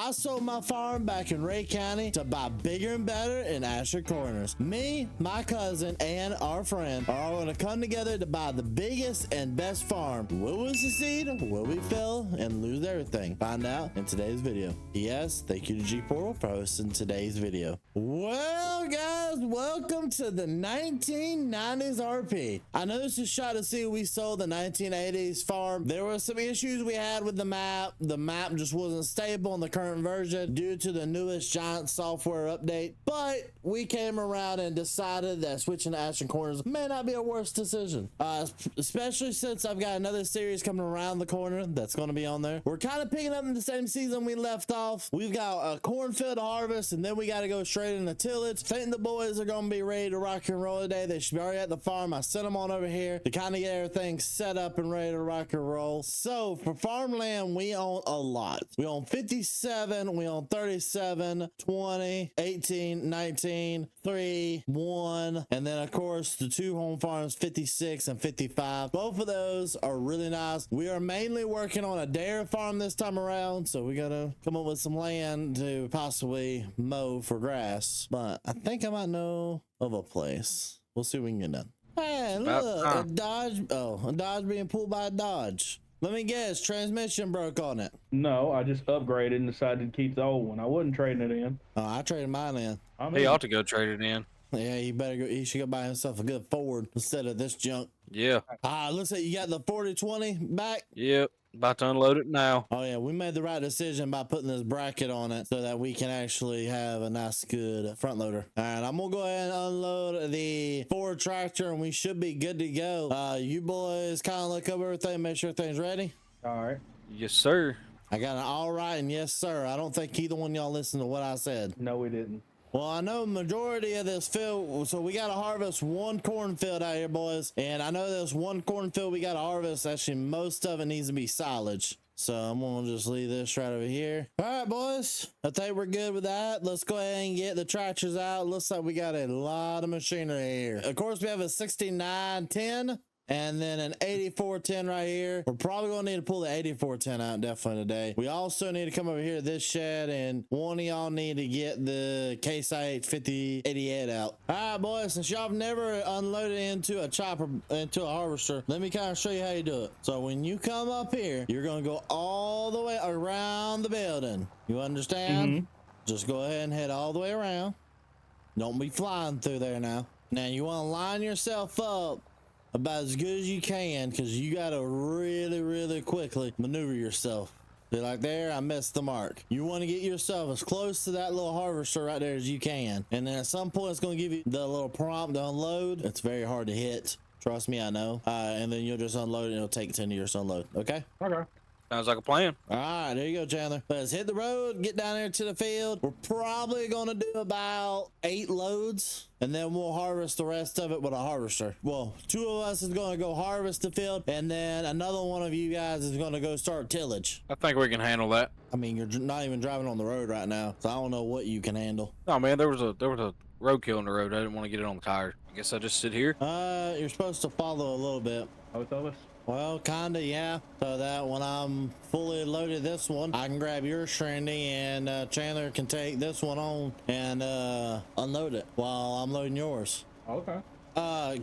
I sold my farm back in Ray County to buy bigger and better in Asher Corners. Me, my cousin, and our friend are all going to come together to buy the biggest and best farm. Will we succeed? Will we fail and lose everything? Find out in today's video. Yes, thank you to G Portal for hosting today's video. Well, guys, welcome to the 1990s RP. I know this is shot to see we sold the 1980s farm. There were some issues we had with the map. The map just wasn't stable in the current version due to the newest giant software update, but we came around and decided that switching to Ashen Corners may not be a worse decision, especially since I've got another series coming around the corner that's going to be on there. We're kind of picking up in the same season we left off. We've got a cornfield to harvest, and then we got to go straight into tillage. I think the boys are going to be ready to rock and roll today. They should be already at the farm. I sent them on over here to kind of get everything set up and ready to rock and roll. So for farmland, we own a lot. We own 57, we own 37, 20, 18, 19, 3, 1, and then of course the two home farms 56 and 55. Both of those are really nice. We are mainly working on a dairy farm this time around, so we gotta come up with some land to possibly mow for grass, but I think I might know of a place. We'll see if we can get done. Hey, look, a Dodge being pulled by a Dodge. Let me guess, transmission broke on it. No, I just upgraded and decided to keep the old one. I wasn't trading it in. Oh, I traded mine in. He ought to go trade it in. Yeah, he better go. He should go buy himself a good Ford instead of this junk. Yeah. Looks like you got the 4020 back. Yep. About to unload it now. Oh yeah, we made the right decision by putting this bracket on it so that we can actually have a nice good front loader. All right, I'm gonna go ahead and unload the Ford tractor and we should be good to go. You boys kind of look over everything, make sure everything's ready. All right. Yes, sir. I got an all right and yes sir. I don't think either one of y'all listened to what I said. No, we didn't. Well, I know majority of this field, so we got to harvest one cornfield out here, boys. And I know there's one cornfield we got to harvest. Actually, most of it needs to be silage. So I'm going to just leave this right over here. All right, boys. I think we're good with that. Let's go ahead and get the tractors out. Looks like we got a lot of machinery here. Of course, we have a 6910. And then an 8410 right here. We're probably going to need to pull the 8410 out definitely today. We also need to come over here to this shed, and one of y'all need to get the Case IH 5088 out. All right, boys, since y'all have never unloaded into a chopper, into a harvester, let me kind of show you how you do it. So when you come up here, you're going to go all the way around the building. You understand? Mm-hmm. Just go ahead and head all the way around. Don't be flying through there now. Now you want to line yourself up about as good as you can, because you got to really quickly maneuver yourself. See, like there, I missed the mark. You want to get yourself as close to that little harvester right there as you can, and then at some point it's going to give you the little prompt to unload. It's very hard to hit, trust me, I know. And then you'll just unload it and it'll take 10 years to unload. Okay. Sounds like a plan. All right, there you go, Chandler. Let's hit the road, get down there to the field. We're probably going to do about 8 loads, and then we'll harvest the rest of it with a harvester. Well, 2 of us is going to go harvest the field, and then another one of you guys is going to go start tillage. I think we can handle that. I mean, you're not even driving on the road right now, so I don't know what you can handle. No, man, there was a roadkill on the road. I didn't want to get it on the tires. I guess I just sit here. You're supposed to follow a little bit. Both of us? Well, kinda, yeah. So that when I'm fully loaded this one, I can grab your Shrandy, and Chandler can take this one on and unload it while I'm loading yours. Okay.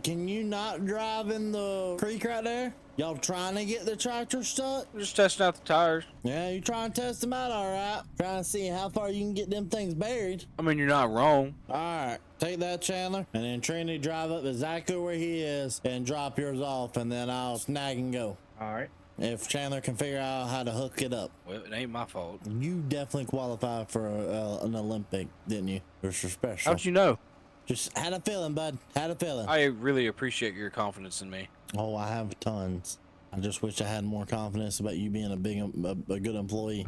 Can you not drive in the creek right there? Y'all trying to get the tractor stuck? We're just testing out the tires. Yeah, you trying to test them out, all right. Trying to see how far you can get them things buried. I mean, you're not wrong. All right, take that, Chandler, and then Trinity drive up exactly where he is and drop yours off, and then I'll snag and go. All right. If Chandler can figure out how to hook it up. Well, it ain't my fault. You definitely qualified for an Olympic, didn't you? You're special. How'd you know? Just had a feeling, bud. Had a feeling. I really appreciate your confidence in me. Oh, I have tons. I just wish I had more confidence about you being a good employee.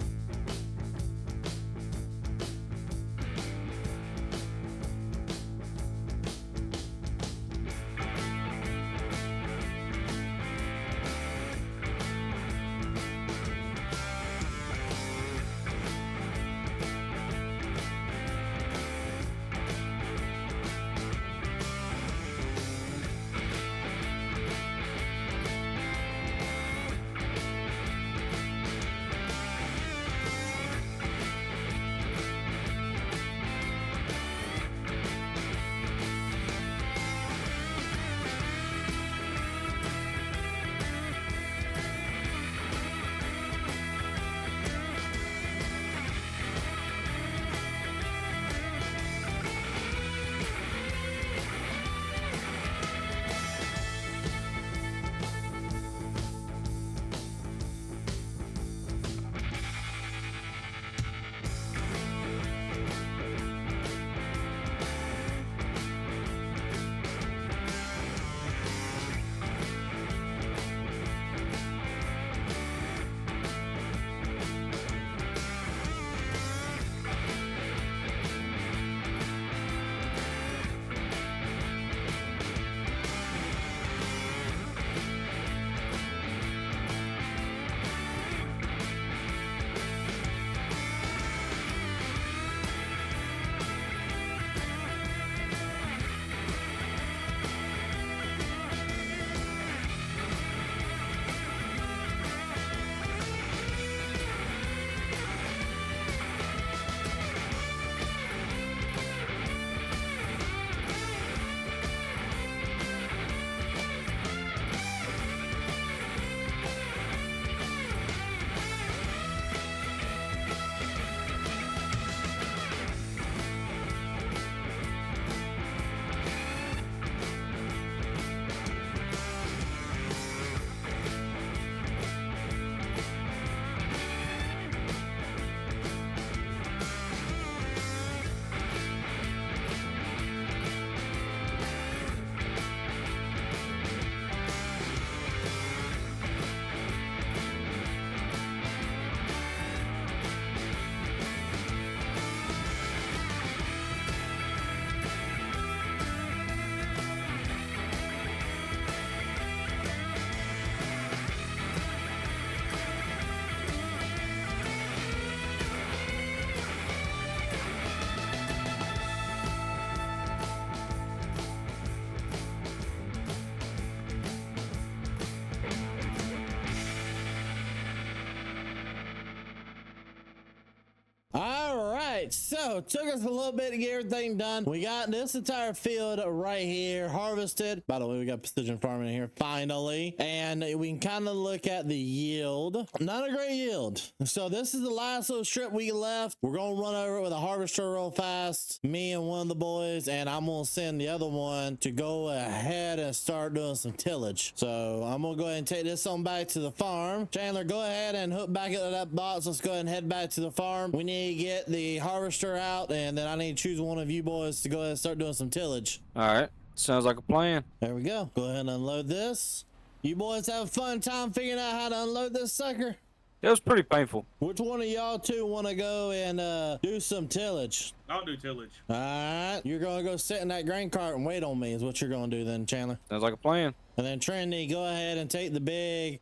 right, so took us a little bit to get everything done. We got this entire field right here harvested. By the way, we got precision farming here finally, and we can kind of look at the yield. Not a great yield. So this is the last little strip we left. We're gonna run over it with a harvester real fast, me and one of the boys, and I'm gonna send the other one to go ahead and start doing some tillage. So I'm gonna go ahead and take this on back to the farm. Chandler, go ahead and hook back into that box. Let's go ahead and head back to the farm. We need to get the harvester out, and then I need to choose one of you boys to go ahead and start doing some tillage. All right. Sounds like a plan. There we go. Go ahead and unload this. You boys have a fun time figuring out how to unload this sucker? It was pretty painful. Which one of y'all two want to go and do some tillage? I'll do tillage. All right. You're going to go sit in that grain cart and wait on me is what you're going to do then, Chandler. Sounds like a plan. And then Trinity, go ahead and take the big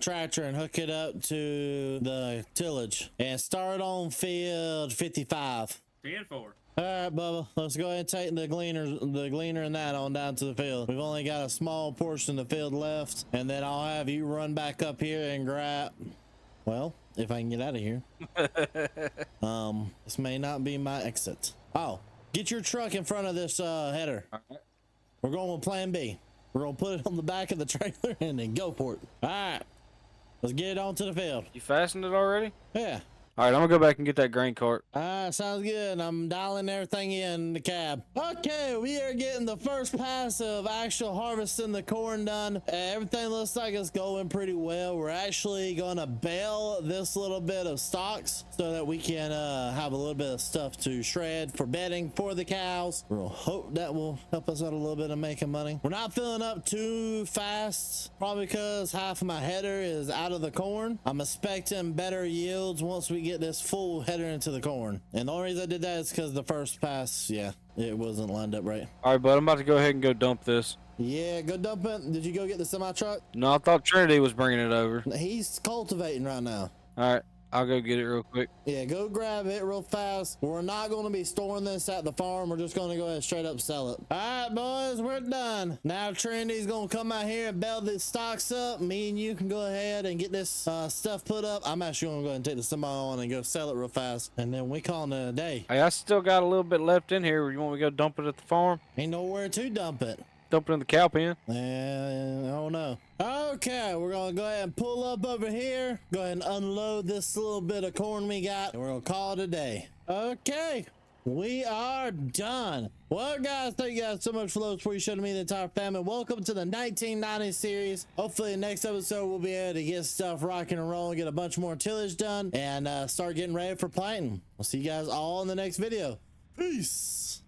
tractor and hook it up to the tillage. And start on field 55. 10-4. All right, Bubba, let's go ahead and take the gleaner and that on down to the field. We've only got a small portion of the field left, and then I'll have you run back up here and grab, well, if I can get out of here. This may not be my exit. Oh, get your truck in front of this header. All right. We're going with plan B. We're gonna put it on the back of the trailer and then go for it. All right, let's get it onto the field. You fastened it already? Yeah. All right, I'm gonna go back and get that grain cart. Sounds good. I'm dialing everything in the cab. Okay, we are getting the first pass of actual harvesting the corn done. Everything looks like it's going pretty well. We're actually gonna bale this little bit of stalks so that we can have a little bit of stuff to shred for bedding for the cows. We'll hope that will help us out a little bit of making money. We're not filling up too fast, probably because half of my header is out of the corn. I'm expecting better yields once we get this full header into the corn. And the only reason I did that is because the first pass, yeah, it wasn't lined up right. All right, bud, I'm about to go ahead and go dump this. Yeah, go dump it. Did you go get the semi truck? No, I thought Trinity was bringing it over. He's cultivating right now. All right, I'll go get it real quick. Yeah, go grab it real fast. We're not going to be storing this at the farm. We're just going to go ahead and straight up sell it. All right, boys, we're done. Now Trinity's going to come out here and bale these stocks up. Me and you can go ahead and get this stuff put up. I'm actually going to go ahead and take the semi on and go sell it real fast. And then we call it a day. Hey, I still got a little bit left in here. You want me to go dump it at the farm? Ain't nowhere to dump it. Dump it in the cow pen? I don't know. Okay, we're gonna go ahead and pull up over here. Go ahead and unload this little bit of corn we got, and we're gonna call it a day. Okay, we are done. Well, guys, thank you guys so much for those for you showing me the entire family. Welcome to the 1990 series. Hopefully, the next episode we'll be able to get stuff rocking and rolling, get a bunch more tillage done, and start getting ready for planting. We'll see you guys all in the next video. Peace.